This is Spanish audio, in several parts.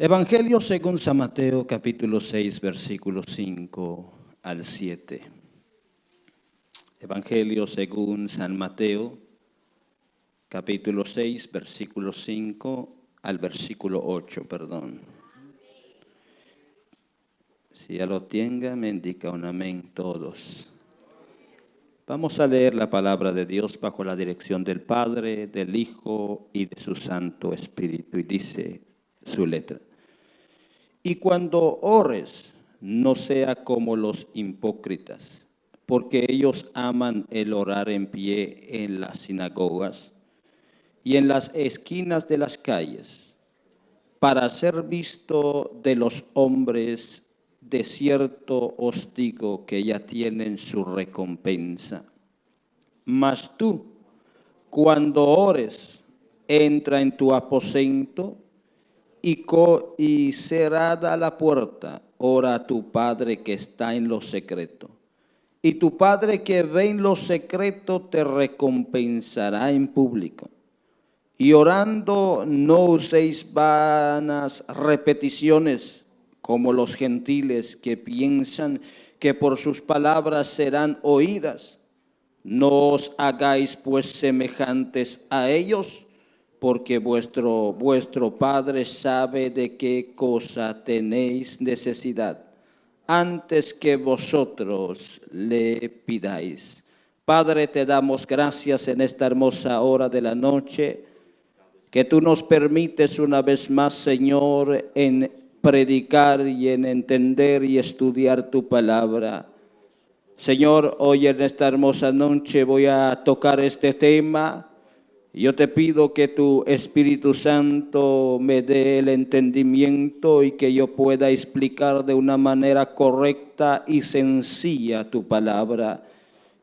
Evangelio según San Mateo, capítulo 6, versículos 5 al 7. Evangelio según San Mateo, capítulo 6, versículo 5 al versículo 8, perdón. Si ya lo tenga, me indica un amén todos. Vamos a leer la palabra de Dios bajo la dirección del Padre, del Hijo y de su Santo Espíritu. Y dice su letra: Y cuando ores, no sea como los hipócritas, porque ellos aman el orar en pie en las sinagogas y en las esquinas de las calles, para ser visto de los hombres. De cierto os digo que ya tienen su recompensa. Mas tú, cuando ores, entra en tu aposento y cerrada la puerta, ora a tu Padre que está en lo secreto. Y tu Padre que ve en lo secreto te recompensará en público. Y orando no uséis vanas repeticiones como los gentiles que piensan que por sus palabras serán oídas. No os hagáis pues semejantes a ellos, porque vuestro Padre sabe de qué cosa tenéis necesidad, antes que vosotros le pidáis. Padre, te damos gracias en esta hermosa hora de la noche, que tú nos permites una vez más, Señor, en predicar y en entender y estudiar tu palabra. Señor, hoy en esta hermosa noche voy a tocar este tema. Yo te pido que tu Espíritu Santo me dé el entendimiento y que yo pueda explicar de una manera correcta y sencilla tu palabra.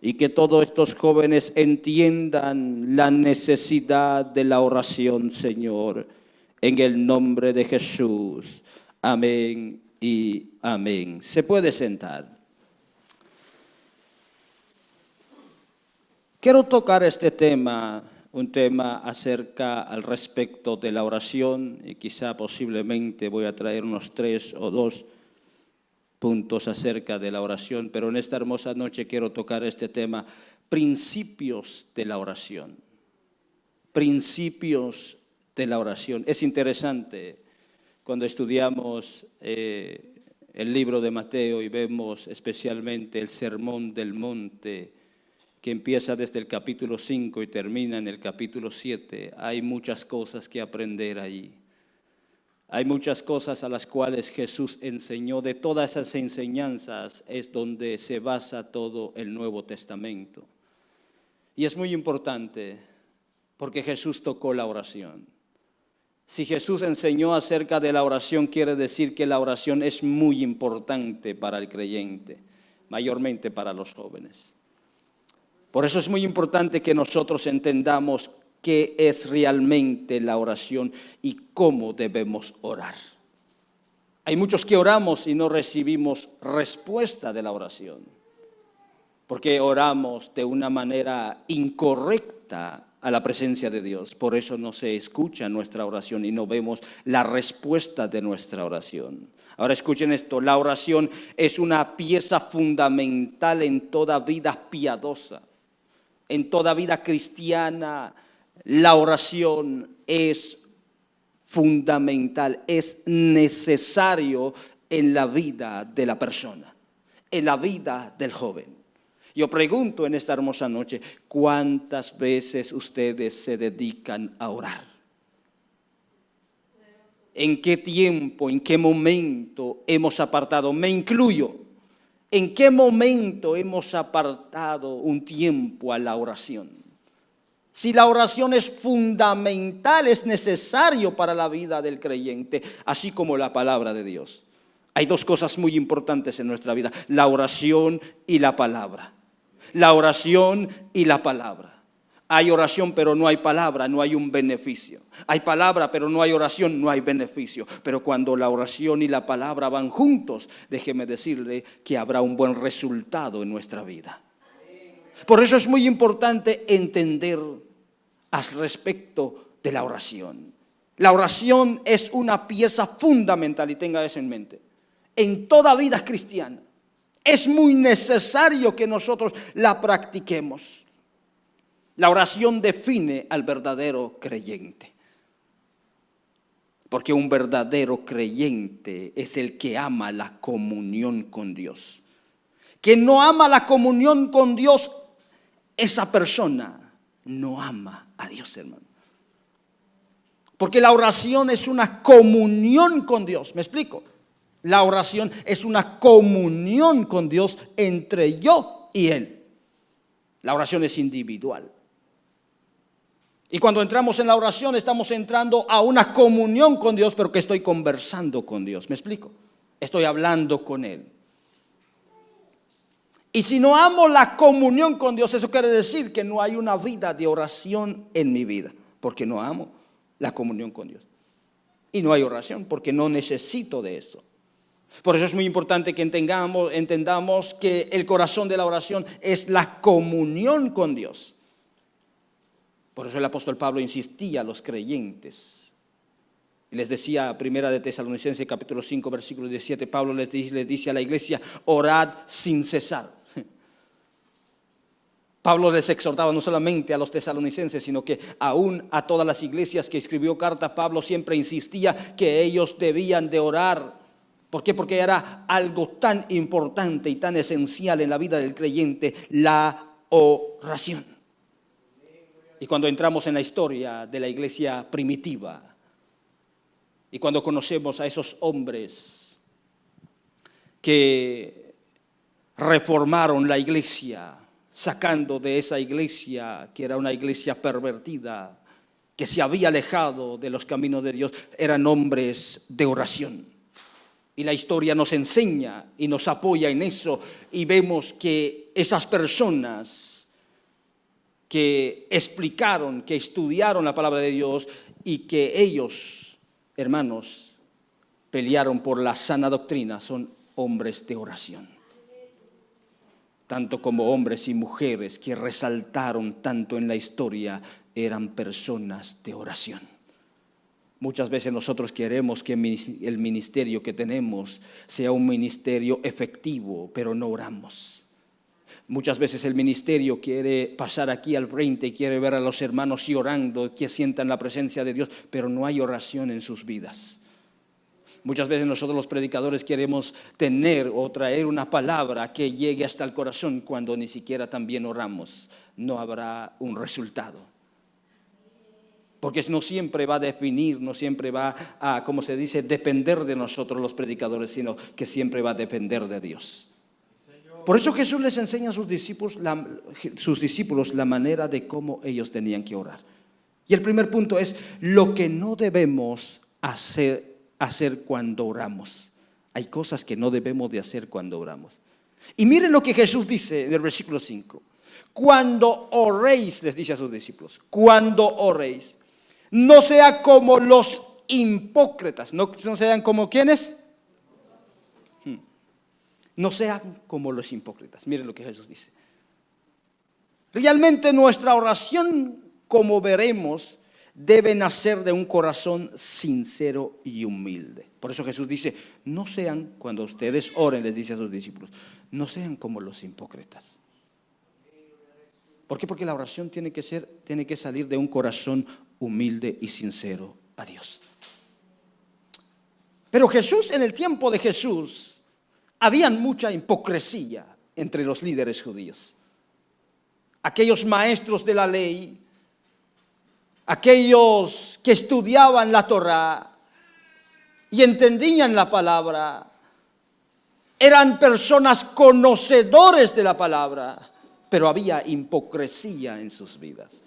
Y que todos estos jóvenes entiendan la necesidad de la oración, Señor, en el nombre de Jesús. Amén y amén. Se puede sentar. Quiero tocar este tema, un tema acerca al respecto de la oración, y quizá posiblemente voy a traer unos 3 o 2 puntos acerca de la oración, pero en esta hermosa noche quiero tocar este tema: principios de la oración. Principios de la oración. Es interesante cuando estudiamos el libro de Mateo y vemos especialmente el Sermón del Monte, que empieza desde el capítulo 5 y termina en el capítulo 7. Hay muchas cosas que aprender allí. Hay muchas cosas a las cuales Jesús enseñó. De todas esas enseñanzas es donde se basa todo el Nuevo Testamento. Y es muy importante porque Jesús tocó la oración. Si Jesús enseñó acerca de la oración, quiere decir que la oración es muy importante para el creyente, mayormente para los jóvenes. Por eso es muy importante que nosotros entendamos qué es realmente la oración y cómo debemos orar. Hay muchos que oramos y no recibimos respuesta de la oración, porque oramos de una manera incorrecta a la presencia de Dios. Por eso no se escucha nuestra oración y no vemos la respuesta de nuestra oración. Ahora escuchen esto: la oración es una pieza fundamental en toda vida piadosa. En toda vida cristiana, la oración es fundamental, es necesario en la vida de la persona, en la vida del joven. Yo pregunto en esta hermosa noche: ¿cuántas veces ustedes se dedican a orar? ¿En qué tiempo, en qué momento hemos apartado? Me incluyo. ¿En qué momento hemos apartado un tiempo a la oración? Si la oración es fundamental, es necesario para la vida del creyente, así como la palabra de Dios. Hay dos cosas muy importantes en nuestra vida: la oración y la palabra. La oración y la palabra. Hay oración pero no hay palabra, no hay un beneficio. Hay palabra pero no hay oración, no hay beneficio. Pero cuando la oración y la palabra van juntos, déjeme decirle que habrá un buen resultado en nuestra vida. Por eso es muy importante entender al respecto de la oración. La oración es una pieza fundamental, y tenga eso en mente, en toda vida cristiana. Es muy necesario que nosotros la practiquemos. La oración define al verdadero creyente. Porque un verdadero creyente es el que ama la comunión con Dios. Quien no ama la comunión con Dios, esa persona no ama a Dios, hermano. Porque la oración es una comunión con Dios. ¿Me explico? La oración es una comunión con Dios entre yo y Él. La oración es individual. Y cuando entramos en la oración estamos entrando a una comunión con Dios, pero que estoy conversando con Dios. ¿Me explico? Estoy hablando con Él. Y si no amo la comunión con Dios, eso quiere decir que no hay una vida de oración en mi vida, porque no amo la comunión con Dios. Y no hay oración porque no necesito de eso. Por eso es muy importante que entendamos que el corazón de la oración es la comunión con Dios. Por eso el apóstol Pablo insistía a los creyentes. Y les decía, primera de Tesalonicenses capítulo 5 versículo 17, Pablo les dice a la iglesia, orad sin cesar. Pablo les exhortaba no solamente a los tesalonicenses, sino que aún a todas las iglesias que escribió carta, Pablo siempre insistía que ellos debían de orar. ¿Por qué? Porque era algo tan importante y tan esencial en la vida del creyente, la oración. Y cuando entramos en la historia de la iglesia primitiva, y cuando conocemos a esos hombres que reformaron la iglesia, sacando de esa iglesia, que era una iglesia pervertida, que se había alejado de los caminos de Dios, eran hombres de oración. Y la historia nos enseña y nos apoya en eso, y vemos que esas personas que explicaron, que estudiaron la palabra de Dios y que ellos, hermanos, pelearon por la sana doctrina, son hombres de oración. Tanto como hombres y mujeres que resaltaron tanto en la historia, eran personas de oración. Muchas veces nosotros queremos que el ministerio que tenemos sea un ministerio efectivo, pero no oramos. Muchas veces el ministerio quiere pasar aquí al frente y quiere ver a los hermanos y orando, que sientan la presencia de Dios, pero no hay oración en sus vidas. Muchas veces nosotros los predicadores queremos tener o traer una palabra que llegue hasta el corazón cuando ni siquiera también oramos. No habrá un resultado. Porque no siempre va a definir, no siempre va a, como se dice, depender de nosotros los predicadores, sino que siempre va a depender de Dios. Por eso Jesús les enseña a sus discípulos la manera de cómo ellos tenían que orar. Y el primer punto es lo que no debemos hacer cuando oramos. Hay cosas que no debemos de hacer cuando oramos. Y miren lo que Jesús dice en el versículo 5. Cuando oréis, les dice a sus discípulos, cuando oréis, no sea como los hipócritas. No sean como ¿quiénes? No sean como los hipócritas. Miren lo que Jesús dice. Realmente nuestra oración, como veremos, debe nacer de un corazón sincero y humilde. Por eso Jesús dice, no sean, cuando ustedes oren, les dice a sus discípulos, no sean como los hipócritas. ¿Por qué? Porque la oración tiene que salir de un corazón humilde y sincero a Dios. Pero Jesús, en el tiempo de Jesús, había mucha hipocresía entre los líderes judíos. Aquellos maestros de la ley, aquellos que estudiaban la Torá y entendían la palabra, eran personas conocedores de la palabra, pero había hipocresía en sus vidas.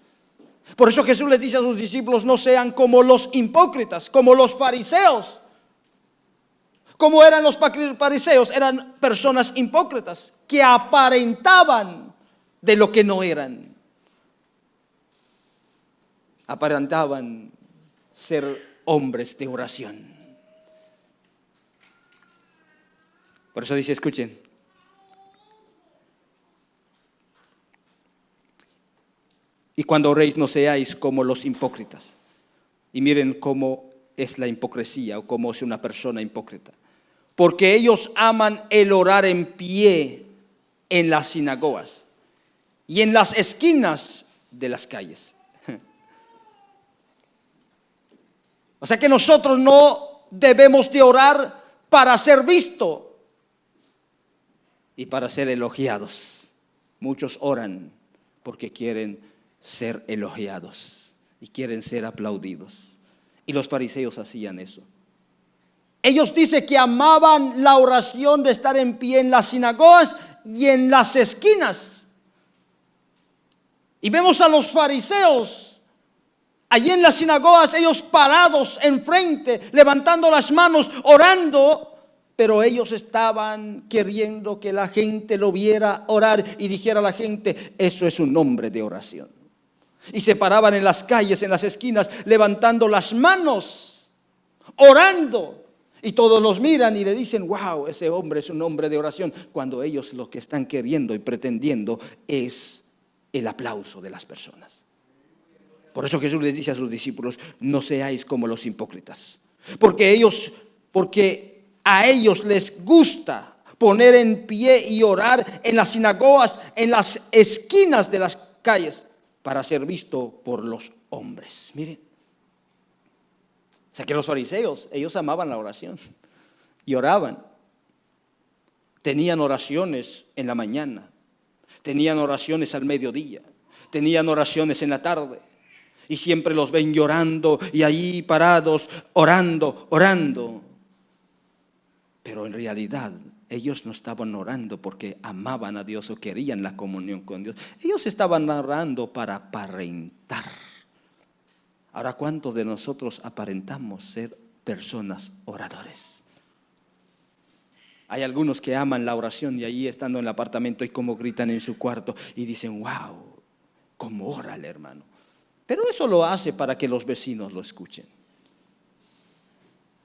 Por eso Jesús les dice a sus discípulos, no sean como los hipócritas, como los fariseos. ¿Cómo eran los fariseos? Eran personas hipócritas que aparentaban de lo que no eran. Aparentaban ser hombres de oración. Por eso dice, escuchen. Y cuando oréis no seáis como los hipócritas. Y miren cómo es la hipocresía o cómo es una persona hipócrita. Porque ellos aman el orar en pie en las sinagogas y en las esquinas de las calles. O sea que nosotros no debemos de orar para ser vistos y para ser elogiados. Muchos oran porque quieren ser elogiados y quieren ser aplaudidos. Y los fariseos hacían eso. Ellos dicen que amaban la oración de estar en pie en las sinagogas y en las esquinas. Y vemos a los fariseos allí en las sinagogas, ellos parados enfrente, levantando las manos, orando. Pero ellos estaban queriendo que la gente lo viera orar y dijera a la gente, eso es un hombre de oración. Y se paraban en las calles, en las esquinas, levantando las manos, orando. Y todos los miran y le dicen, wow, ese hombre es un hombre de oración. Cuando ellos lo que están queriendo y pretendiendo es el aplauso de las personas. Por eso Jesús les dice a sus discípulos, no seáis como los hipócritas. Porque a ellos les gusta poner en pie y orar en las sinagogas, en las esquinas de las calles, para ser visto por los hombres. Miren. O sea que los fariseos, ellos amaban la oración y oraban. Tenían oraciones en la mañana, tenían oraciones al mediodía, tenían oraciones en la tarde. Y siempre los ven llorando y allí parados, orando. Pero en realidad ellos no estaban orando porque amaban a Dios o querían la comunión con Dios. Ellos estaban orando para aparentar. Ahora, ¿cuántos de nosotros aparentamos ser personas oradores? Hay algunos que aman la oración y ahí estando en el apartamento y como gritan en su cuarto y dicen, wow, cómo ora el hermano. Pero eso lo hace para que los vecinos lo escuchen.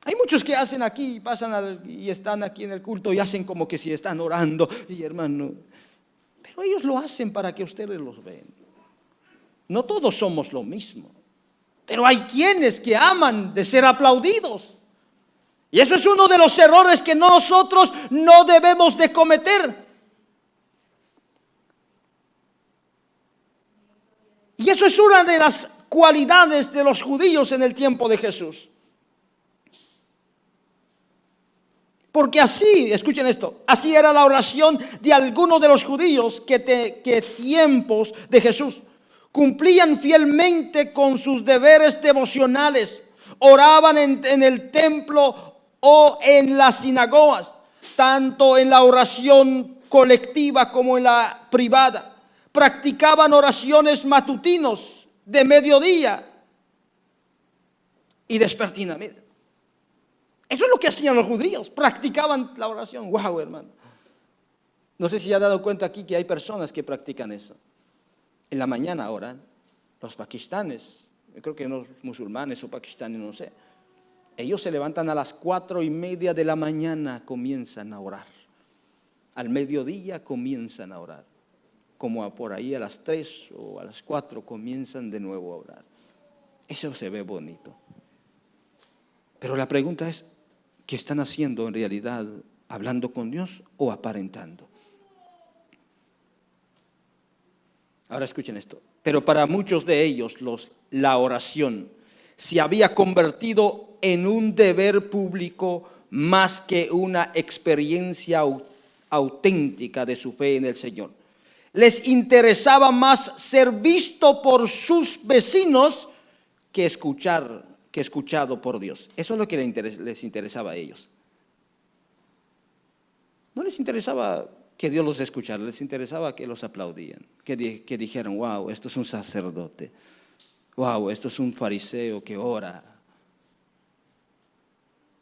Hay muchos que hacen aquí, pasan y están aquí en el culto y hacen como que si están orando. Y hermano, pero ellos lo hacen para que ustedes los vean. No todos somos lo mismo. Pero hay quienes que aman de ser aplaudidos. Y eso es uno de los errores que nosotros no debemos de cometer. Y eso es una de las cualidades de los judíos en el tiempo de Jesús. Porque así, escuchen esto, así era la oración de algunos de los judíos que tiempos de Jesús cumplían fielmente con sus deberes devocionales, oraban en el templo o en las sinagogas, tanto en la oración colectiva como en la privada. Practicaban oraciones matutinos de mediodía y despertina. Miren, eso es lo que hacían los judíos, practicaban la oración. Wow, hermano. No sé si ha dado cuenta aquí que hay personas que practican eso. En la mañana oran, los pakistanes, yo creo que los musulmanes o pakistanes, no sé. Ellos se levantan a las 4:30 de la mañana, comienzan a orar. Al mediodía comienzan a orar. Como por ahí a las 3 o a las 4 comienzan de nuevo a orar. Eso se ve bonito. Pero la pregunta es, ¿qué están haciendo en realidad? ¿Hablando con Dios o aparentando? Ahora escuchen esto. Pero para muchos de ellos la oración se había convertido en un deber público más que una experiencia auténtica de su fe en el Señor. Les interesaba más ser visto por sus vecinos que escuchado por Dios. Eso es lo que les interesaba a ellos. No les interesaba que Dios los escuchara, les interesaba que los aplaudían, que dijeran, wow, esto es un sacerdote, wow, esto es un fariseo que ora.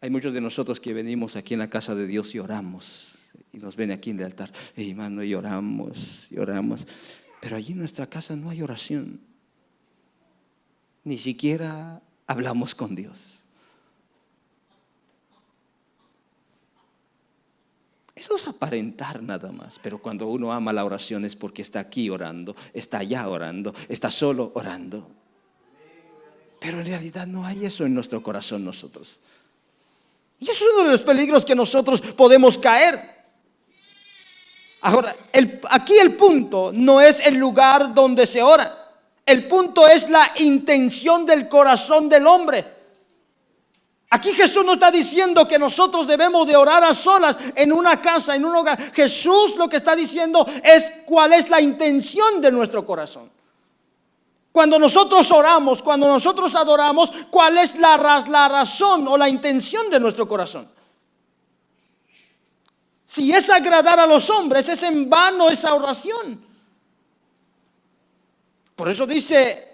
Hay muchos de nosotros que venimos aquí en la casa de Dios y oramos, y nos ven aquí en el altar, hermano, y oramos, pero allí en nuestra casa no hay oración, ni siquiera hablamos con Dios. Eso es aparentar nada más, pero cuando uno ama la oración es porque está aquí orando, está allá orando, está solo orando. Pero en realidad no hay eso en nuestro corazón nosotros. Y es uno de los peligros que nosotros podemos caer. Ahora, aquí el punto no es el lugar donde se ora. El punto es la intención del corazón del hombre. Aquí Jesús no está diciendo que nosotros debemos de orar a solas en una casa, en un hogar. Jesús lo que está diciendo es cuál es la intención de nuestro corazón. Cuando nosotros oramos, cuando nosotros adoramos, ¿cuál es la razón o la intención de nuestro corazón? Si es agradar a los hombres, es en vano esa oración. Por eso dice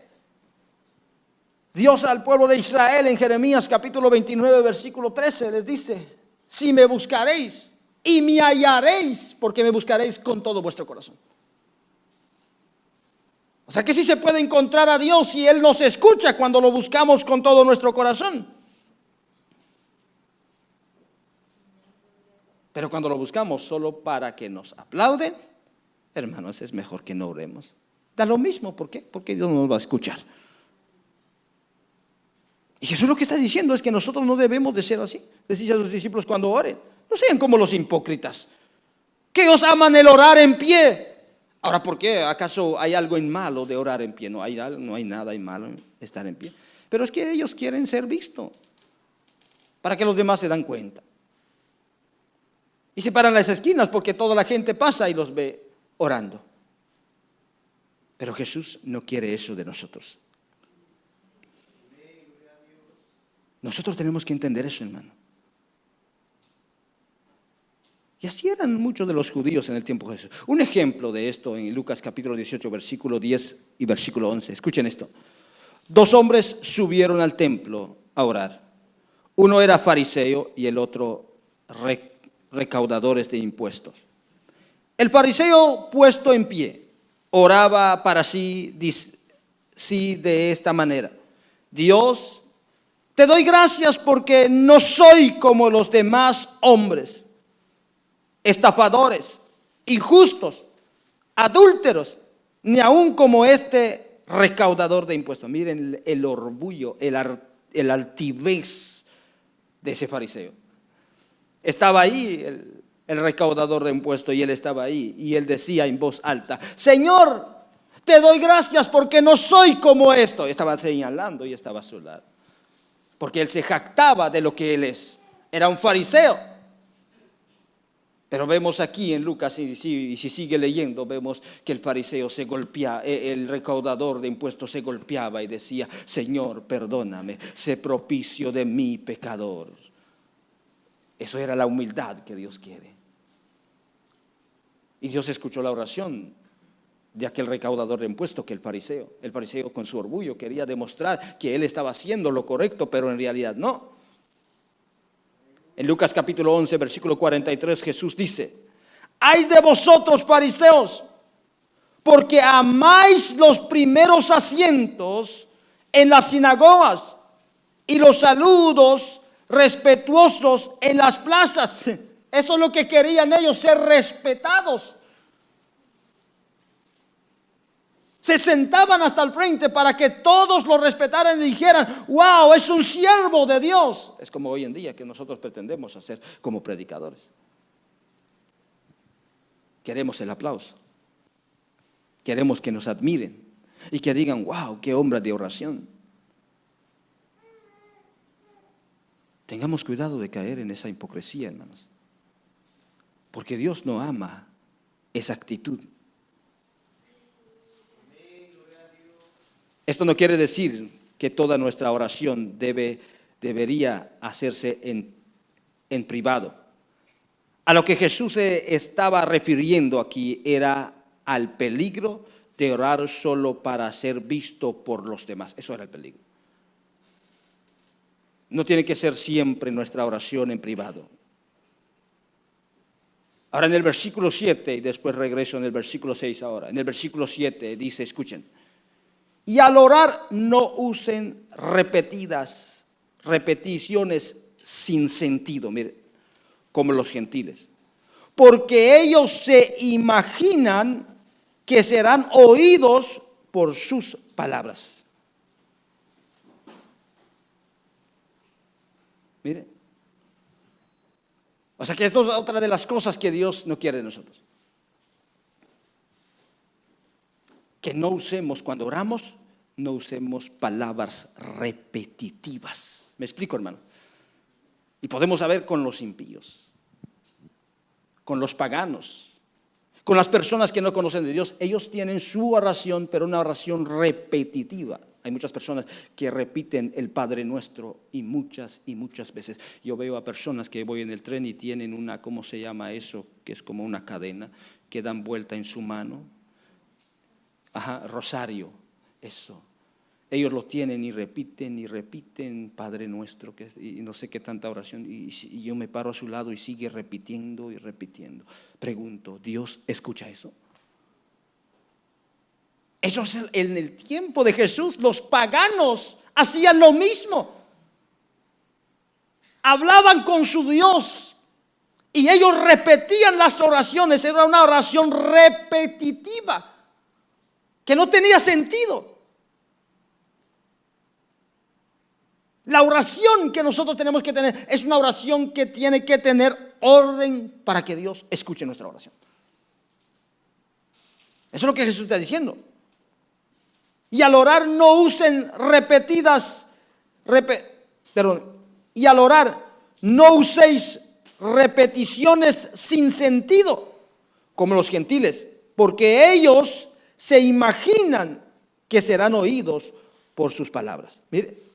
Dios al pueblo de Israel en Jeremías capítulo 29, versículo 13, les dice: si me buscaréis y me hallaréis, porque me buscaréis con todo vuestro corazón. O sea que sí se puede encontrar a Dios y Él nos escucha cuando lo buscamos con todo nuestro corazón. Pero cuando lo buscamos solo para que nos aplauden, hermanos, es mejor que no oremos. Da lo mismo, ¿por qué? Porque Dios no nos va a escuchar. Y Jesús lo que está diciendo es que nosotros no debemos de ser así. Decía a sus discípulos cuando oren: no sean como los hipócritas, que os aman el orar en pie. Ahora, ¿por qué? ¿Acaso hay algo en malo de orar en pie? No hay nada en malo en estar en pie. Pero es que ellos quieren ser vistos, para que los demás se dan cuenta. Y se paran las esquinas porque toda la gente pasa y los ve orando. Pero Jesús no quiere eso de nosotros. Nosotros tenemos que entender eso, hermano. Y así eran muchos de los judíos en el tiempo de Jesús. Un ejemplo de esto en Lucas capítulo 18, versículo 10 y versículo 11. Escuchen esto. 2 hombres subieron al templo a orar. Uno era fariseo y el otro recaudadores de impuestos. El fariseo, puesto en pie, oraba para sí de esta manera: Dios, te doy gracias porque no soy como los demás hombres, estafadores, injustos, adúlteros, ni aun como este recaudador de impuestos. Miren el orgullo, el altivez de ese fariseo. Estaba ahí el recaudador de impuestos y él estaba ahí y él decía en voz alta: Señor, te doy gracias porque no soy como esto. Estaba señalando y estaba a su lado, porque él se jactaba de lo que él es. Era un fariseo. Pero vemos aquí en Lucas, y si sigue leyendo, vemos que el fariseo se golpeaba, el recaudador de impuestos se golpeaba y decía: Señor, perdóname, sé propicio de mí, pecador. Eso era la humildad que Dios quiere. Y Dios escuchó la oración de aquel recaudador de impuestos, que el fariseo. El fariseo, con su orgullo, quería demostrar que él estaba haciendo lo correcto, pero en realidad no. En Lucas capítulo 11, versículo 43, Jesús dice: ¡ay de vosotros, fariseos! Porque amáis los primeros asientos en las sinagogas y los saludos respetuosos en las plazas. Eso es lo que querían ellos, ser respetados. Se sentaban hasta el frente para que todos lo respetaran y dijeran: wow, es un siervo de Dios. Es como hoy en día que nosotros pretendemos hacer como predicadores. Queremos el aplauso. Queremos que nos admiren y que digan: wow, qué hombre de oración. Tengamos cuidado de caer en esa hipocresía, hermanos, porque Dios no ama esa actitud. Esto no quiere decir que toda nuestra oración debería hacerse en privado. A lo que Jesús se estaba refiriendo aquí era al peligro de orar solo para ser visto por los demás. Eso era el peligro. No tiene que ser siempre nuestra oración en privado. Ahora en el versículo 7, y después regreso en el versículo 6 ahora. En el versículo 7 dice, escuchen: y al orar no usen repeticiones sin sentido, mire, como los gentiles, porque ellos se imaginan que serán oídos por sus palabras. Mire. O sea que esto es otra de las cosas que Dios no quiere de nosotros. Que no usemos, cuando oramos, no usemos palabras repetitivas. ¿Me explico, hermano? Y podemos saber con los impíos, con los paganos, con las personas que no conocen de Dios. Ellos tienen su oración, pero una oración repetitiva. Hay muchas personas que repiten el Padre Nuestro y muchas veces. Yo veo a personas que voy en el tren y tienen una, ¿cómo se llama eso? Que es como una cadena que dan vuelta en su mano. Ajá, rosario, eso. Ellos lo tienen y repiten Padre Nuestro, y no sé qué tanta oración, y yo me paro a su lado y sigue repitiendo y repitiendo. Pregunto, ¿Dios escucha eso? Eso es en el tiempo de Jesús, los paganos hacían lo mismo. Hablaban con su Dios y ellos repetían las oraciones, era una oración repetitiva que no tenía sentido. La oración que nosotros tenemos que tener es una oración que tiene que tener orden para que Dios escuche nuestra oración. Eso es lo que Jesús está diciendo. Y al orar no usen y al orar no uséis repeticiones sin sentido, como los gentiles, porque ellos se imaginan que serán oídos por sus palabras. Mire.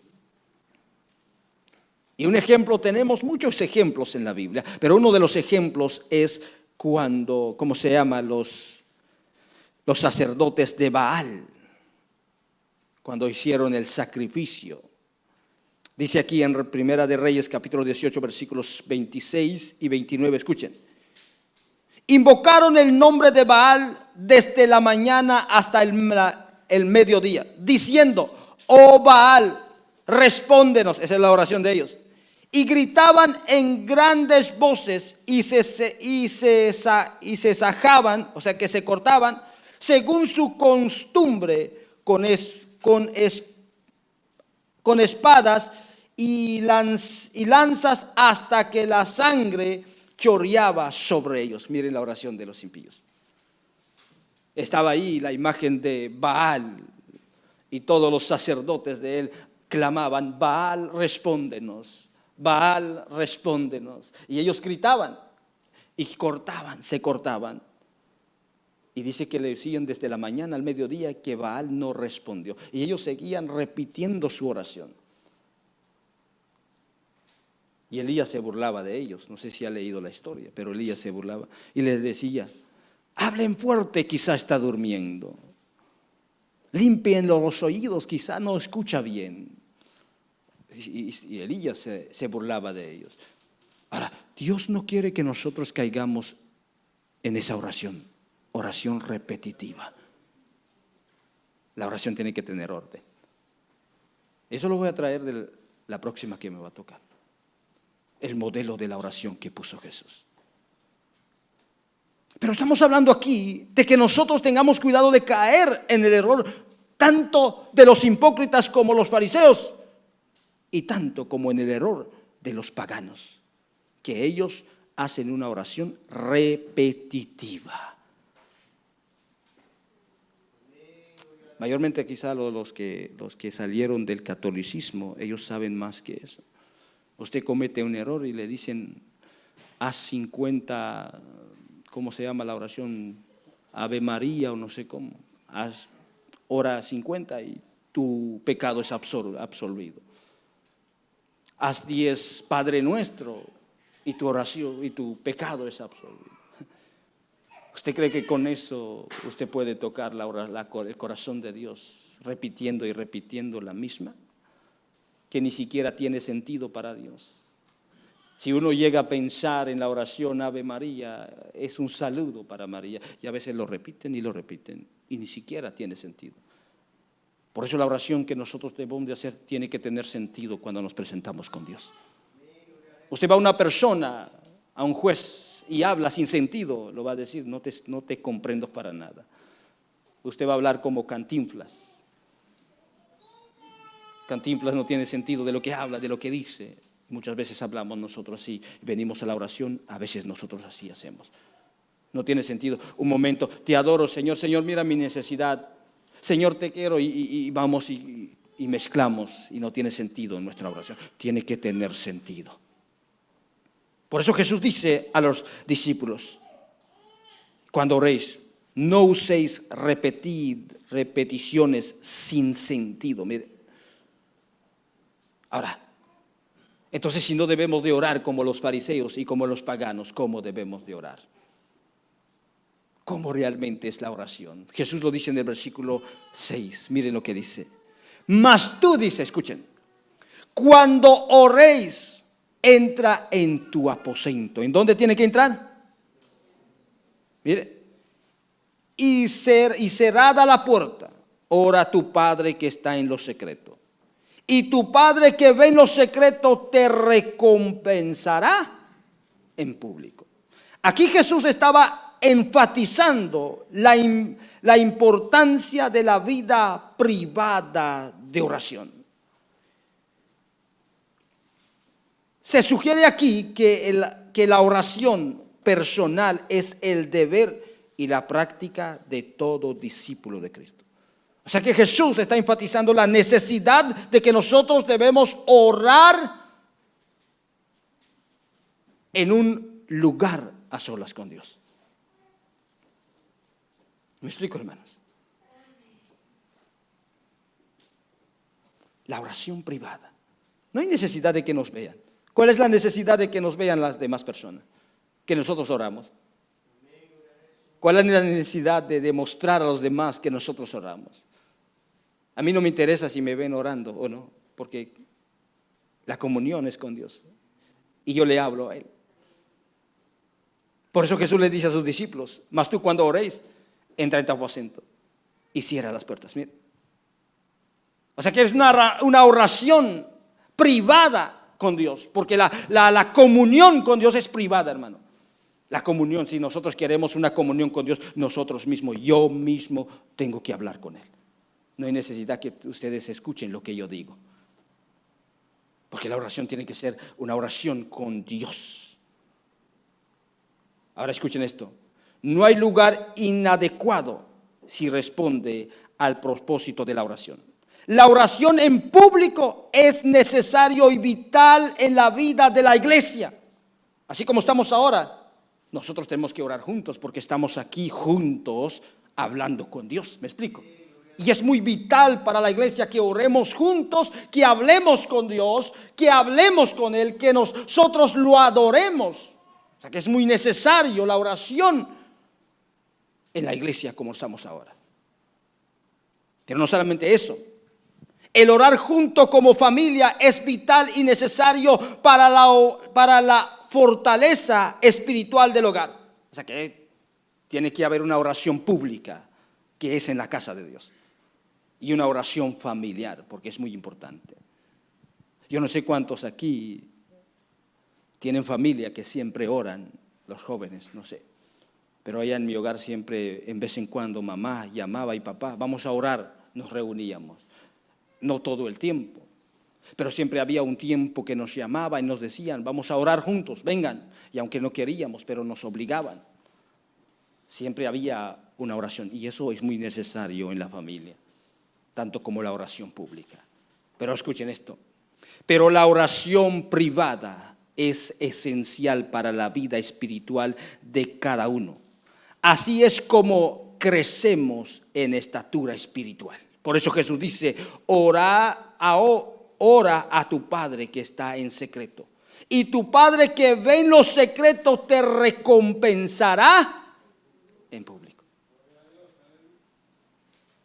Y un ejemplo, tenemos muchos ejemplos en la Biblia, pero uno de los ejemplos es cuando, ¿cómo se llama? Los sacerdotes de Baal, cuando hicieron el sacrificio. Dice aquí en Primera de Reyes, capítulo 18, versículos 26 y 29, escuchen. Invocaron el nombre de Baal desde la mañana hasta el mediodía, diciendo, oh Baal, respóndenos. Esa es la oración de ellos. Y gritaban en grandes voces y se sajaban, o sea que se cortaban, según su costumbre, con espadas y lanzas hasta que la sangre chorreaba sobre ellos. Miren la oración de los impíos. Estaba ahí la imagen de Baal y todos los sacerdotes de él clamaban, Baal, respóndenos. Baal, respóndenos. Y ellos gritaban y se cortaban. Y dice que le decían desde la mañana al mediodía que Baal no respondió. Y ellos seguían repitiendo su oración. Y Elías se burlaba de ellos. No sé si ha leído la historia, pero Elías se burlaba. Y les decía, hablen fuerte, quizá está durmiendo. Límpienlo los oídos, quizá no escucha bien. Y Elías se burlaba de ellos. Ahora, Dios no quiere que nosotros caigamos en esa oración repetitiva. La oración tiene que tener orden. Eso lo voy a traer de la próxima que me va a tocar. El modelo de la oración que puso Jesús. Pero estamos hablando aquí de que nosotros tengamos cuidado de caer en el error tanto de los hipócritas como los fariseos, y tanto como en el error de los paganos, que ellos hacen una oración repetitiva. Mayormente quizá los que salieron del catolicismo, ellos saben más que eso. Usted comete un error y le dicen, haz 50, ¿cómo se llama la oración? Ave María o no sé cómo. Haz hora 50 y tu pecado es absolvido. Haz 10 Padre Nuestro y tu oración y tu pecado es absolvido. ¿Usted cree que con eso usted puede tocar el corazón de Dios repitiendo y repitiendo la misma? Que ni siquiera tiene sentido para Dios. Si uno llega a pensar en la oración Ave María, es un saludo para María, y a veces lo repiten y ni siquiera tiene sentido. Por eso la oración que nosotros debemos de hacer tiene que tener sentido cuando nos presentamos con Dios. Usted va a una persona, a un juez, y habla sin sentido, lo va a decir, no te comprendo para nada. Usted va a hablar como Cantinflas. Cantinflas no tiene sentido de lo que habla, de lo que dice. Muchas veces hablamos nosotros así, venimos a la oración, a veces nosotros así hacemos. No tiene sentido. Un momento, te adoro, Señor, Señor, mira mi necesidad. Señor, te quiero, y vamos y mezclamos, y no tiene sentido en nuestra oración. Tiene que tener sentido. Por eso Jesús dice a los discípulos, cuando oréis, no uséis repeticiones sin sentido. Mire. Ahora, entonces si no debemos de orar como los fariseos y como los paganos, ¿cómo debemos de orar? ¿Cómo realmente es la oración? Jesús lo dice en el versículo 6, miren lo que dice. Mas tú, dice, escuchen, cuando oréis, entra en tu aposento. ¿En dónde tiene que entrar? Mire. Y cerrada la puerta, ora a tu Padre que está en lo secreto. Y tu Padre que ve en lo secreto te recompensará en público. Aquí Jesús estaba enfatizando la importancia de la vida privada de oración. Se sugiere aquí que la oración personal es el deber y la práctica de todo discípulo de Cristo. O sea que Jesús está enfatizando la necesidad de que nosotros debemos orar en un lugar a solas con Dios. ¿Me explico, hermanos? La oración privada. No hay necesidad de que nos vean. ¿Cuál es la necesidad de que nos vean las demás personas? Que nosotros oramos. ¿Cuál es la necesidad de demostrar a los demás que nosotros oramos? A mí no me interesa si me ven orando o no, porque la comunión es con Dios. Y yo le hablo a Él. Por eso Jesús le dice a sus discípulos, mas tú cuando oréis, entra en tu aposento y cierra las puertas. Mira. O sea que es una oración privada con Dios, porque la comunión con Dios es privada, hermano. La comunión, si nosotros queremos una comunión con Dios, nosotros mismos, yo mismo tengo que hablar con Él. No hay necesidad que ustedes escuchen lo que yo digo. Porque la oración tiene que ser una oración con Dios. Ahora escuchen esto. No hay lugar inadecuado si responde al propósito de la oración. La oración en público es necesario y vital en la vida de la iglesia. Así como estamos ahora. Nosotros tenemos que orar juntos porque estamos aquí juntos hablando con Dios. ¿Me explico? Y es muy vital para la iglesia que oremos juntos, que hablemos con Dios, que hablemos con Él, que nosotros lo adoremos. O sea que es muy necesario la oración en la iglesia como estamos ahora. Pero no solamente eso. El orar junto como familia es vital y necesario para la fortaleza espiritual del hogar. O sea que tiene que haber una oración pública que es en la casa de Dios y una oración familiar porque es muy importante. Yo no sé cuántos aquí tienen familia que siempre oran, los jóvenes, no sé. Pero allá en mi hogar siempre, en vez en cuando, mamá llamaba y papá, vamos a orar, nos reuníamos. No todo el tiempo. Pero siempre había un tiempo que nos llamaba y nos decían, vamos a orar juntos, vengan. Y aunque no queríamos, pero nos obligaban. Siempre había una oración y eso es muy necesario en la familia, tanto como la oración pública. Pero escuchen esto, pero la oración privada es esencial para la vida espiritual de cada uno. Así es como crecemos en estatura espiritual. Por eso Jesús dice, ora a tu Padre que está en secreto. Y tu Padre que ve en los secretos te recompensará en público.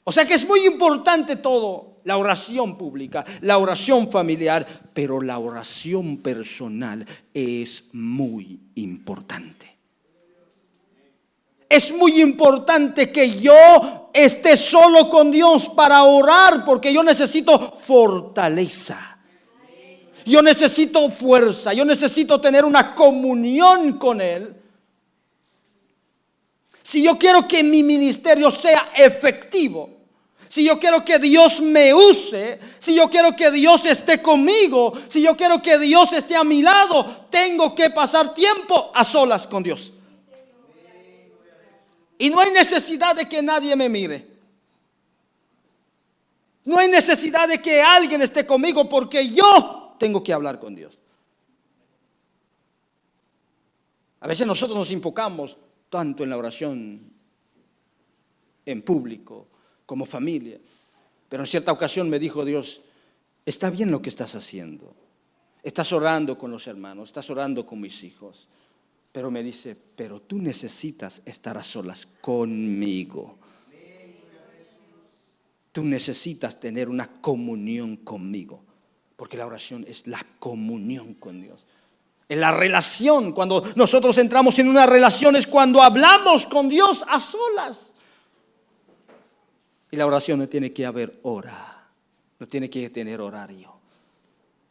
O sea que es muy importante todo, la oración pública, la oración familiar, pero la oración personal es muy importante. Es muy importante que yo esté solo con Dios para orar, porque yo necesito fortaleza. Yo necesito fuerza, yo necesito tener una comunión con Él. Si yo quiero que mi ministerio sea efectivo, si yo quiero que Dios me use, si yo quiero que Dios esté conmigo, si yo quiero que Dios esté a mi lado, tengo que pasar tiempo a solas con Dios. Y no hay necesidad de que nadie me mire. No hay necesidad de que alguien esté conmigo, porque yo tengo que hablar con Dios. A veces nosotros nos enfocamos tanto en la oración en público como familia, pero en cierta ocasión me dijo Dios: está bien lo que estás haciendo, estás orando con los hermanos, estás orando con mis hijos, pero me dice, pero tú necesitas estar a solas conmigo. Tú necesitas tener una comunión conmigo, porque la oración es la comunión con Dios. En la relación, cuando nosotros entramos en una relación, es cuando hablamos con Dios a solas. Y la oración no tiene que haber hora, no tiene que tener horario.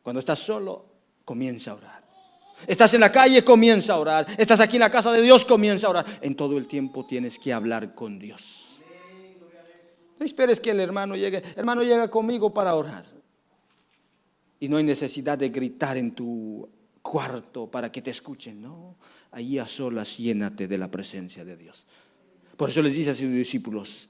Cuando estás solo, comienza a orar. Estás en la calle, comienza a orar. Estás aquí en la casa de Dios, comienza a orar. En todo el tiempo tienes que hablar con Dios. No esperes que el hermano llegue. Hermano, llega conmigo para orar. Y no hay necesidad de gritar en tu cuarto para que te escuchen. No, ahí a solas llénate de la presencia de Dios. Por eso les dice a sus discípulos: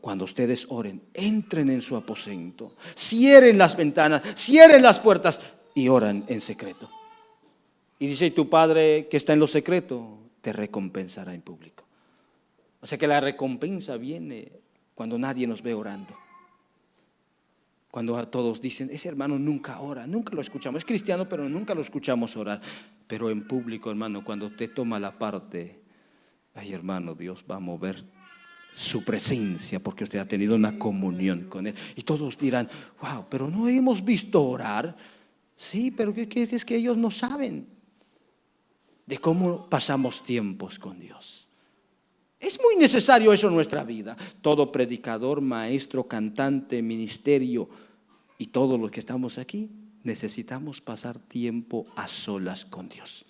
cuando ustedes oren, entren en su aposento, cierren las ventanas, cierren las puertas y oran en secreto. Y dice: y tu Padre que está en lo secreto te recompensará en público. O sea que la recompensa viene cuando nadie nos ve orando. Cuando a todos dicen: ese hermano nunca ora, nunca lo escuchamos, es cristiano pero nunca lo escuchamos orar. Pero en público, hermano, cuando te toma la parte, ay hermano, Dios va a mover su presencia porque usted ha tenido una comunión con Él. Y todos dirán: wow, pero no hemos visto orar. Sí, pero ¿qué es que ellos no saben de cómo pasamos tiempos con Dios? Es muy necesario eso en nuestra vida. Todo predicador, maestro, cantante, ministerio y todos los que estamos aquí necesitamos pasar tiempo a solas con Dios.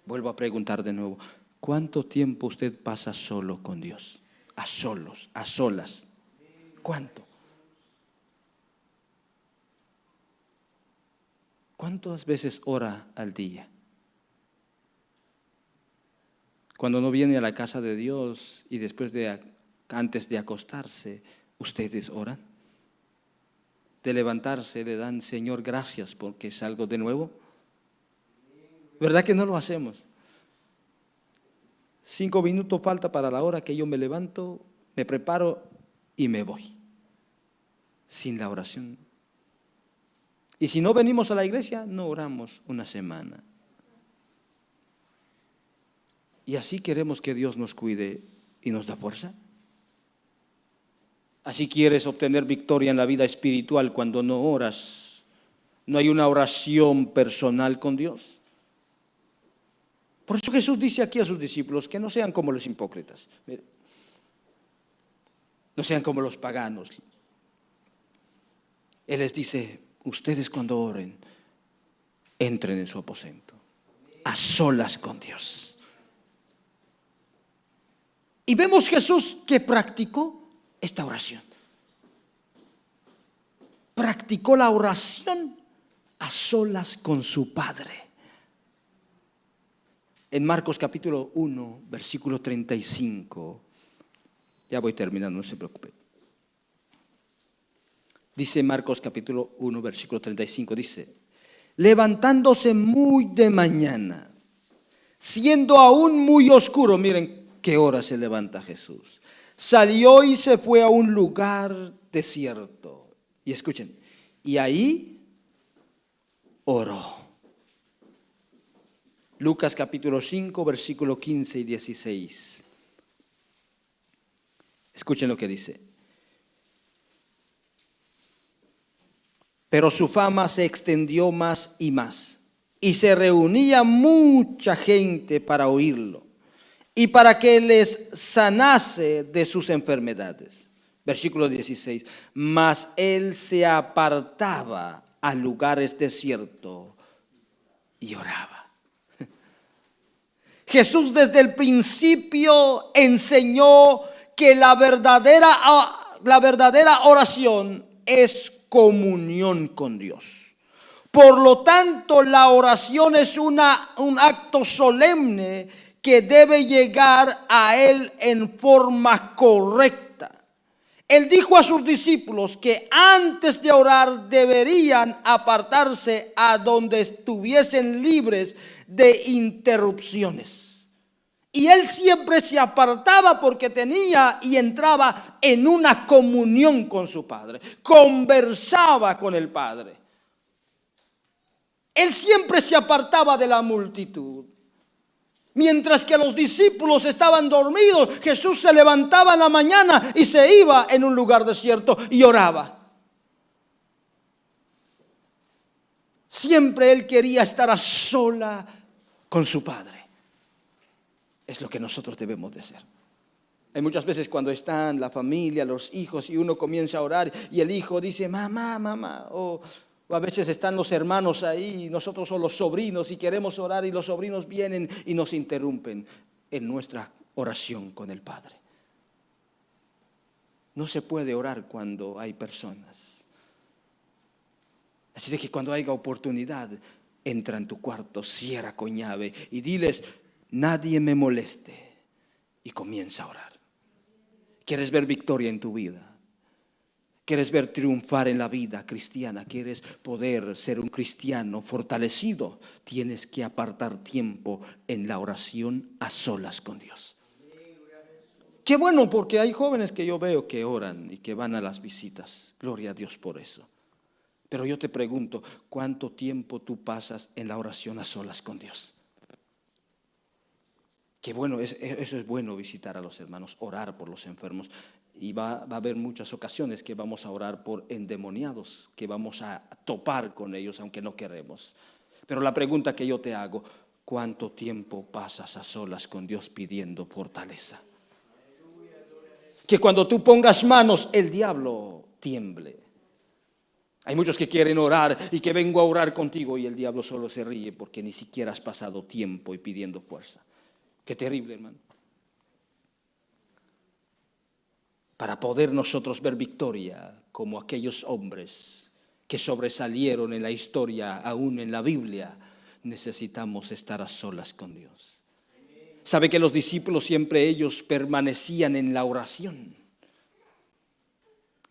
Vuelvo a preguntar de nuevo: ¿cuánto tiempo usted pasa solo con Dios? A solos, a solas. ¿Cuánto? ¿Cuántas veces ora al día? Cuando no viene a la casa de Dios y antes de acostarse, ¿ustedes oran? De levantarse le dan: Señor, gracias porque salgo de nuevo. ¿Verdad que no lo hacemos? 5 minutos falta para la hora que yo me levanto, me preparo y me voy. Sin la oración. Y si no venimos a la iglesia, no oramos una semana. ¿Y así queremos que Dios nos cuide y nos da fuerza? ¿Así quieres obtener victoria en la vida espiritual cuando no oras? ¿No hay una oración personal con Dios? Por eso Jesús dice aquí a sus discípulos que no sean como los hipócritas. No sean como los paganos. Él les dice: ustedes cuando oren, entren en su aposento, a solas con Dios. Y vemos Jesús que practicó esta oración. Practicó la oración a solas con su Padre. En Marcos capítulo 1, versículo 35. Ya voy terminando, no se preocupe. Dice Marcos capítulo 1, versículo 35, dice: levantándose muy de mañana, siendo aún muy oscuro, miren qué hora se levanta Jesús, salió y se fue a un lugar desierto. Y escuchen, y ahí oró. Lucas capítulo 5, versículo 15 y 16. Escuchen lo que dice. Pero su fama se extendió más y más, y se reunía mucha gente para oírlo y para que les sanase de sus enfermedades. Versículo 16. Mas él se apartaba a lugares desiertos y oraba. Jesús desde el principio enseñó que la verdadera oración es comunión con Dios. Por lo tanto, la oración es un acto solemne que debe llegar a Él en forma correcta. Él dijo a sus discípulos que antes de orar deberían apartarse a donde estuviesen libres de interrupciones. Y Él siempre se apartaba porque tenía y entraba en una comunión con su Padre. Conversaba con el Padre. Él siempre se apartaba de la multitud. Mientras que los discípulos estaban dormidos, Jesús se levantaba en la mañana y se iba en un lugar desierto y oraba. Siempre Él quería estar a sola con su Padre. Es lo que nosotros debemos de hacer. Hay muchas veces cuando están la familia, los hijos, y uno comienza a orar y el hijo dice, mamá, o a veces están los hermanos ahí, y nosotros somos los sobrinos y queremos orar y los sobrinos vienen y nos interrumpen en nuestra oración con el Padre. No se puede orar cuando hay personas. Así de que cuando haya oportunidad, entra en tu cuarto, cierra con llave y diles, nadie me moleste, y comienza a orar. ¿Quieres ver victoria en tu vida? ¿Quieres ver triunfar en la vida cristiana? ¿Quieres poder ser un cristiano fortalecido? Tienes que apartar tiempo en la oración a solas con Dios. Qué bueno, porque hay jóvenes que yo veo que oran y que van a las visitas. Gloria a Dios por eso. Pero yo te pregunto, ¿cuánto tiempo tú pasas en la oración a solas con Dios? Qué bueno, eso es bueno, visitar a los hermanos, orar por los enfermos. Y va a haber muchas ocasiones que vamos a orar por endemoniados, que vamos a topar con ellos aunque no queremos. Pero la pregunta que yo te hago, ¿cuánto tiempo pasas a solas con Dios pidiendo fortaleza? Que cuando tú pongas manos, el diablo tiemble. Hay muchos que quieren orar y que vengo a orar contigo y el diablo solo se ríe porque ni siquiera has pasado tiempo y pidiendo fuerza. Qué terrible, hermano. Para poder nosotros ver victoria como aquellos hombres que sobresalieron en la historia, aún en la Biblia, necesitamos estar a solas con Dios. ¿Sabe que los discípulos siempre ellos permanecían en la oración?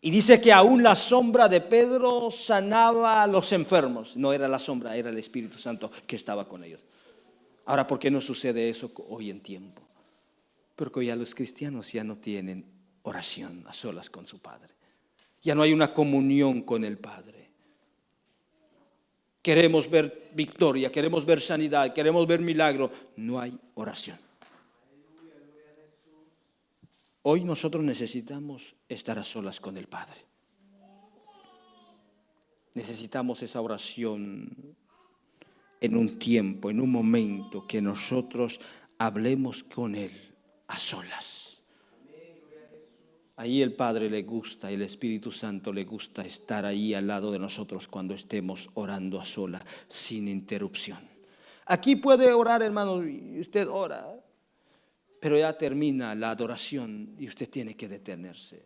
Y dice que aún la sombra de Pedro sanaba a los enfermos. No era la sombra, era el Espíritu Santo que estaba con ellos. Ahora, ¿por qué no sucede eso hoy en tiempo? Porque hoy a los cristianos ya no tienen oración a solas con su Padre. Ya no hay una comunión con el Padre. Queremos ver victoria, queremos ver sanidad, queremos ver milagro. No hay oración. Hoy nosotros necesitamos estar a solas con el Padre. Necesitamos esa oración en un tiempo, en un momento que nosotros hablemos con Él a solas. Ahí el Padre le gusta, el Espíritu Santo le gusta estar ahí al lado de nosotros cuando estemos orando a solas, sin interrupción. Aquí puede orar, hermano, y usted ora, pero ya termina la adoración y usted tiene que detenerse.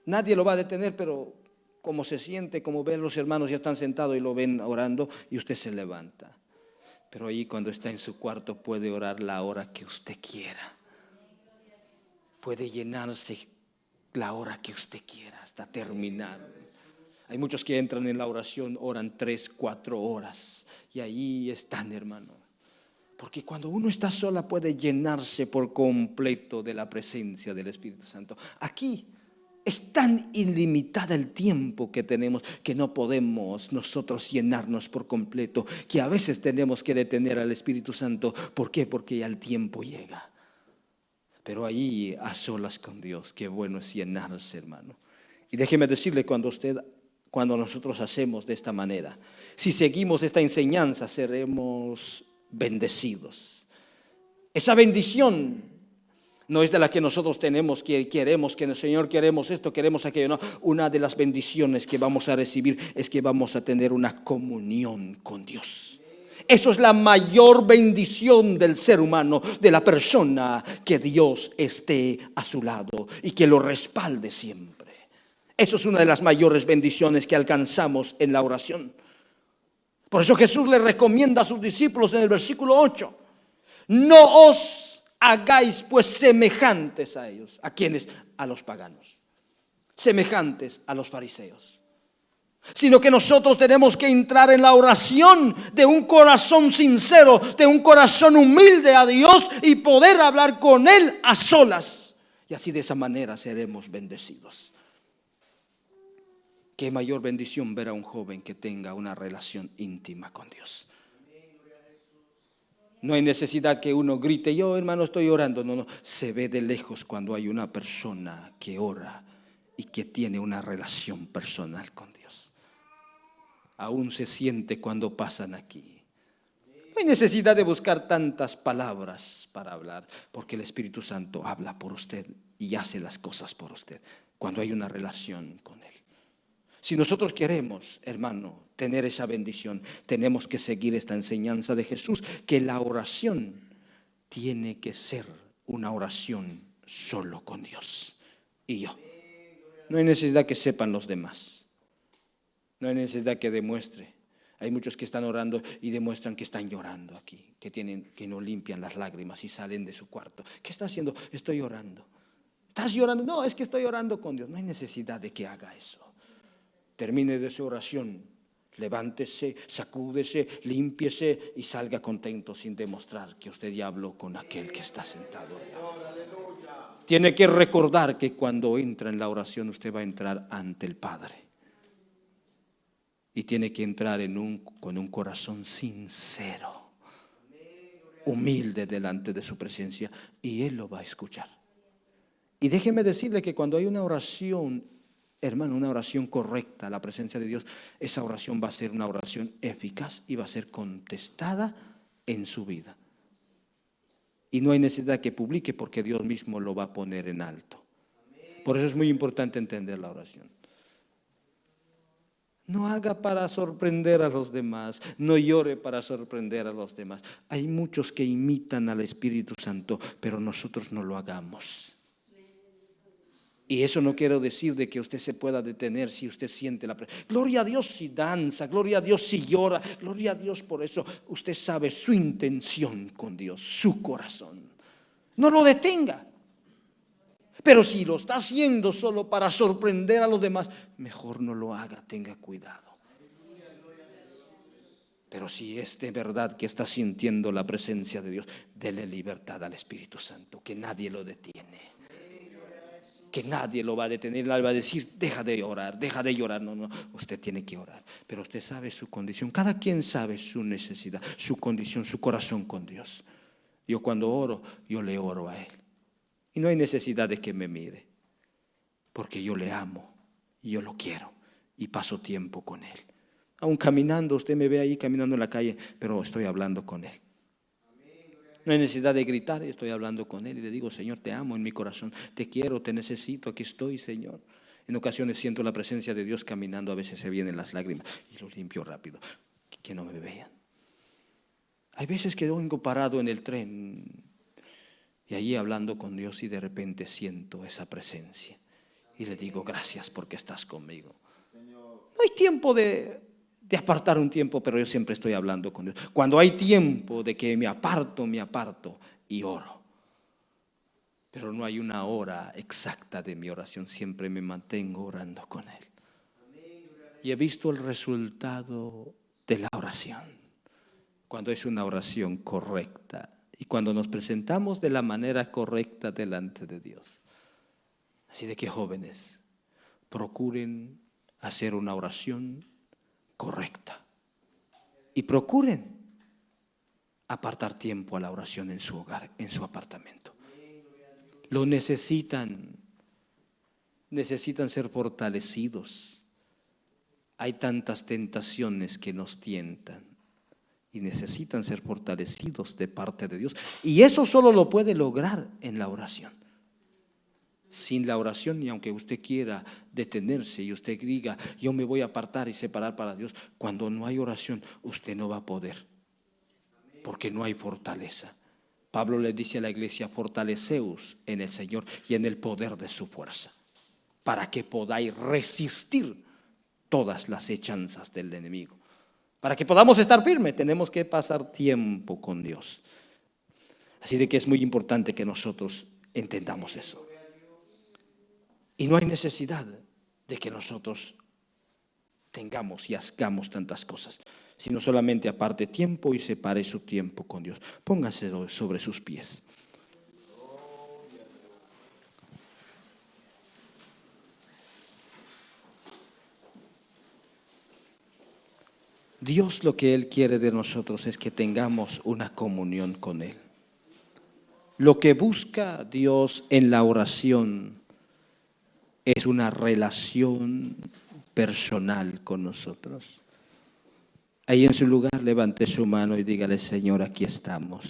Nadie lo va a detener, pero como se siente, como ven los hermanos ya están sentados y lo ven orando y usted se levanta. Pero ahí cuando está en su cuarto puede orar la hora que usted quiera. Puede llenarse la hora que usted quiera hasta terminar. Hay muchos que entran en la oración, oran 3, 4 horas y ahí están, hermano. Porque cuando uno está sola puede llenarse por completo de la presencia del Espíritu Santo. Aquí es tan ilimitada el tiempo que tenemos que no podemos nosotros llenarnos por completo, que a veces tenemos que detener al Espíritu Santo. ¿Por qué? Porque ya el tiempo llega. Pero ahí a solas con Dios, qué bueno es llenarse, hermano. Y déjeme decirle, cuando nosotros hacemos de esta manera, si seguimos esta enseñanza, seremos bendecidos. Esa bendición no es de la que nosotros tenemos, que queremos, que el Señor queremos esto, queremos aquello. No, una de las bendiciones que vamos a recibir es que vamos a tener una comunión con Dios. Eso es la mayor bendición del ser humano, de la persona, que Dios esté a su lado y que lo respalde siempre. Eso es una de las mayores bendiciones que alcanzamos en la oración. Por eso Jesús le recomienda a sus discípulos en el versículo 8: no os hagáis pues semejantes a ellos. ¿A quiénes? A los paganos. Semejantes a los fariseos. Sino que nosotros tenemos que entrar en la oración de un corazón sincero, de un corazón humilde a Dios, y poder hablar con Él a solas. Y así, de esa manera, seremos bendecidos. Qué mayor bendición ver a un joven que tenga una relación íntima con Dios. No hay necesidad que uno grite: yo, hermano, estoy orando. No, no. Se ve de lejos cuando hay una persona que ora y que tiene una relación personal con Dios. Aún se siente cuando pasan aquí. No hay necesidad de buscar tantas palabras para hablar, porque el Espíritu Santo habla por usted y hace las cosas por usted cuando hay una relación con Él. Si nosotros queremos, hermano, tener esa bendición, tenemos que seguir esta enseñanza de Jesús, que la oración tiene que ser una oración solo con Dios y yo. No hay necesidad que sepan los demás. No hay necesidad que demuestre. Hay muchos que están orando y demuestran que están llorando aquí, que no limpian las lágrimas y salen de su cuarto. ¿Qué está haciendo? Estoy orando. ¿Estás llorando? No, es que estoy orando con Dios. No hay necesidad de que haga eso. Termine de su oración, levántese, sacúdese, límpiese y salga contento, sin demostrar que usted ya habló con aquel que está sentado allá. Tiene que recordar que cuando entra en la oración, usted va a entrar ante el Padre. Y tiene que entrar con un corazón sincero, humilde delante de su presencia, y Él lo va a escuchar. Y déjeme decirle que cuando hay una oración, hermano, una oración correcta a la presencia de Dios, esa oración va a ser una oración eficaz y va a ser contestada en su vida. Y no hay necesidad que publique, porque Dios mismo lo va a poner en alto. Por eso es muy importante entender la oración. No haga para sorprender a los demás, no llore para sorprender a los demás. Hay muchos que imitan al Espíritu Santo, pero nosotros no lo hagamos. Y eso no quiero decir de que usted se pueda detener si usted siente la presencia. Gloria a Dios si danza, gloria a Dios si llora, gloria a Dios por eso. Usted sabe su intención con Dios, su corazón. No lo detenga. Pero si lo está haciendo solo para sorprender a los demás, mejor no lo haga, tenga cuidado. Pero si es de verdad que está sintiendo la presencia de Dios, dele libertad al Espíritu Santo, que nadie lo detiene. Que nadie lo va a detener, le va a decir: deja de orar, deja de llorar. No, no, usted tiene que orar. Pero usted sabe su condición, cada quien sabe su necesidad, su condición, su corazón con Dios. Yo cuando oro, yo le oro a Él. Y no hay necesidad de que me mire, porque yo le amo y yo lo quiero y paso tiempo con Él. Aún caminando, usted me ve ahí caminando en la calle, pero estoy hablando con Él. No hay necesidad de gritar, estoy hablando con Él y le digo: Señor, te amo en mi corazón, te quiero, te necesito, aquí estoy, Señor. En ocasiones siento la presencia de Dios caminando, a veces se vienen las lágrimas y lo limpio rápido, que no me vean. Hay veces que vengo parado en el tren y allí hablando con Dios, y de repente siento esa presencia y le digo: gracias porque estás conmigo. No hay tiempo de apartar un tiempo, pero yo siempre estoy hablando con Dios. Cuando hay tiempo de que me aparto y oro. Pero no hay una hora exacta de mi oración, siempre me mantengo orando con Él. Y he visto el resultado de la oración, cuando es una oración correcta. Y cuando nos presentamos de la manera correcta delante de Dios. Así de que, jóvenes, procuren hacer una oración correcta. Y procuren apartar tiempo a la oración en su hogar, en su apartamento. Lo necesitan. Necesitan ser fortalecidos. Hay tantas tentaciones que nos tientan. Y necesitan ser fortalecidos de parte de Dios. Y eso solo lo puede lograr en la oración. Sin la oración, y aunque usted quiera detenerse y usted diga: yo me voy a apartar y separar para Dios, cuando no hay oración, usted no va a poder. porque no hay fortaleza. Pablo le dice a la iglesia: fortaleceos en el Señor y en el poder de su fuerza, para que podáis resistir todas las hechanzas del enemigo. Para que podamos estar firmes, tenemos que pasar tiempo con Dios. Así de que es muy importante que nosotros entendamos eso. Y no hay necesidad de que nosotros tengamos y hagamos tantas cosas, sino solamente aparte tiempo y separe su tiempo con Dios. Póngase sobre sus pies. Dios, lo que Él quiere de nosotros es que tengamos una comunión con Él. Lo que busca Dios en la oración es una relación personal con nosotros. Ahí en su lugar, levante su mano y dígale: Señor, aquí estamos.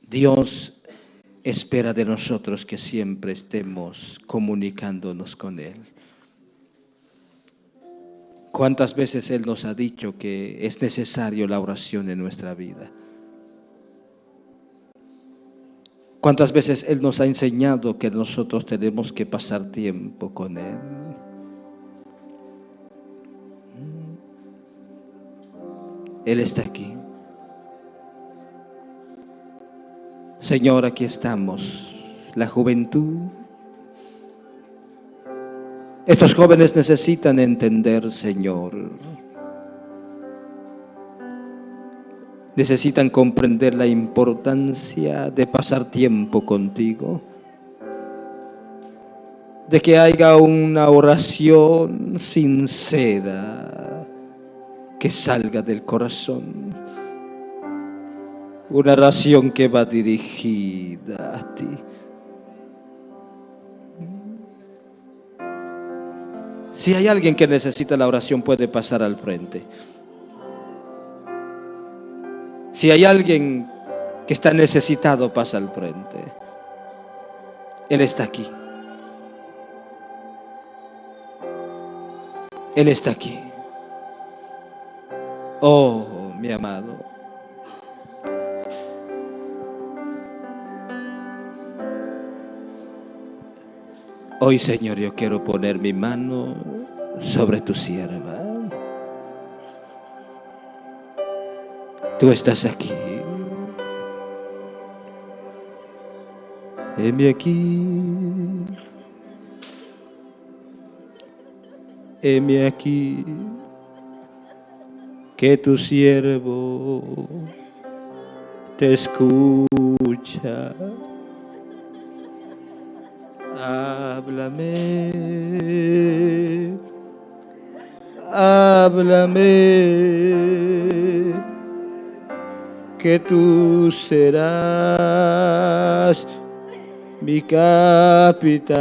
Dios espera de nosotros que siempre estemos comunicándonos con Él. ¿Cuántas veces Él nos ha dicho que es necesario la oración en nuestra vida? ¿Cuántas veces Él nos ha enseñado que nosotros tenemos que pasar tiempo con Él? Él está aquí. Señor, aquí estamos. La juventud. Estos jóvenes necesitan entender, Señor. Necesitan comprender la importancia de pasar tiempo contigo. De que haya una oración sincera que salga del corazón. Una oración que va dirigida a ti. Si hay alguien que necesita la oración, puede pasar al frente. Si hay alguien que está necesitado, pasa al frente. Él está aquí. Él está aquí. Oh, mi amado. Hoy, Señor, yo quiero poner mi mano sobre tu sierva. Tú estás aquí. Heme aquí. Heme aquí. Que tu siervo te escucha. Háblame, háblame, que tú serás mi capitán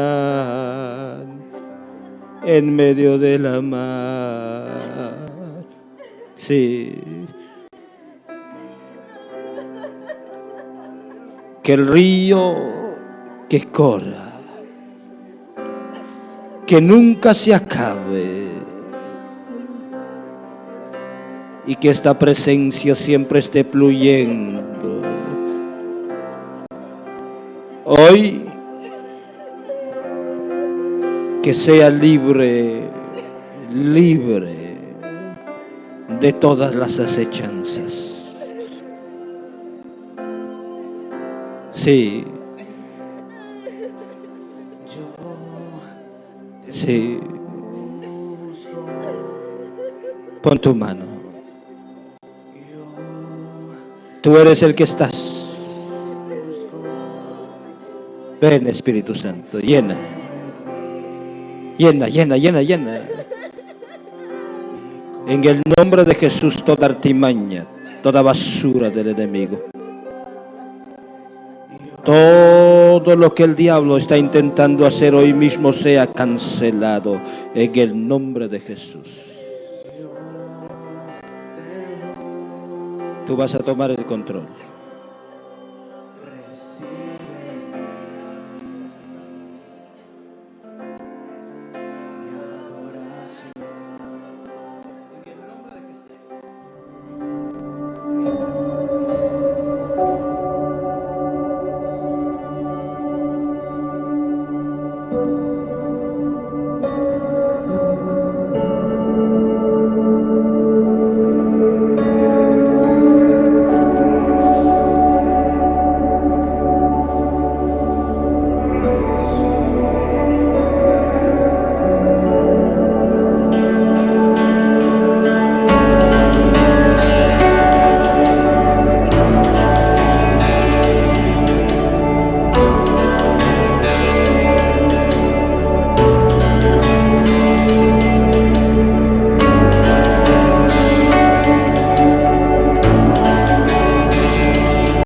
en medio de la mar. Sí. Que el río que corra, que nunca se acabe, y que esta presencia siempre esté fluyendo. Hoy, que sea libre, libre de todas las acechanzas. Sí. Sí. Pon tu mano. Tú eres el que estás. Ven, Espíritu Santo, llena. Llena, llena, llena, llena. En el nombre de Jesús, toda artimaña, toda basura del enemigo. Todo lo que el diablo está intentando hacer hoy mismo sea cancelado en el nombre de Jesús. Tú vas a tomar el control.